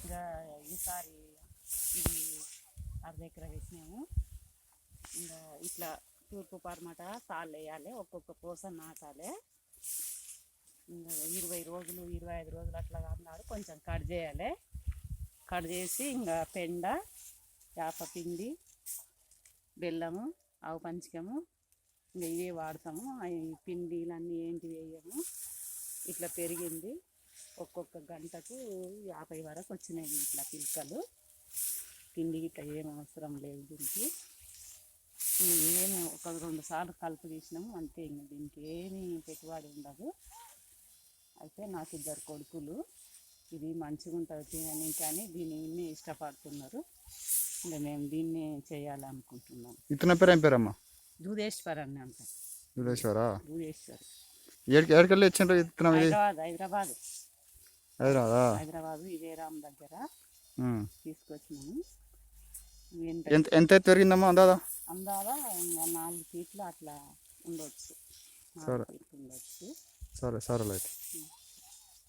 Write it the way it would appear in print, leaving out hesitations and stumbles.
ఇంకా ఈసారి ఇది అర్ధ ఎకరా వేసినాము. ఇంకా ఇట్లా తూర్పు పరమట తాళ్ళు వేయాలి, ఒక్కొక్క పూస నాటాలి. ఇంకా 20 రోజులు 25 రోజులు అట్లా అన్నాడు. కొంచెం కట్ చేయాలి. కట్ చేసి ఇంకా పెండ, వేపపిండి, బెల్లము, ఆవు పంచకము ఇంకా ఇవే వాడతాము. అవి పిండిలన్నీ ఏంటి వేయము. ఇట్లా పెరిగింది. ఒక్కొక్క గంటకు 50 వరకు వచ్చినాయి ఇట్లా పిలకలు. పిండి ఇట్లా ఏం అవసరం లేదు దీనికి. ఏమి 1-2 సార్లు కలుపు తీసినాము అంతే. ఇంక దీనికి ఏమీ పెట్టుబడి ఉండదు. అయితే నాకు 2 కొడుకులు. ఇది మంచిగా ఉంటుంది తినని, కానీ దీన్ని ఇష్టపడుతున్నారు. ఇంకా మేము దీన్ని చేయాలనుకుంటున్నాం. ఇతని పేరు ఏం పేరమ్మా? దూదేశ్వర్ అని అంటారు. దూదేశ్వరా? దూదేశ్వర్. ఎక్కడికెళ్ళి ఇచ్చిండ్రు ఇతను? హైదరాబాదు విజయరామ్ దగ్గర తీసుకొచ్చినాము. ఎంత పెరిగిందమ్మా అందాదా? ఇంకా 4 ఫీట్లు అట్లా ఉండొచ్చు. సరే సరే సరే అయితే.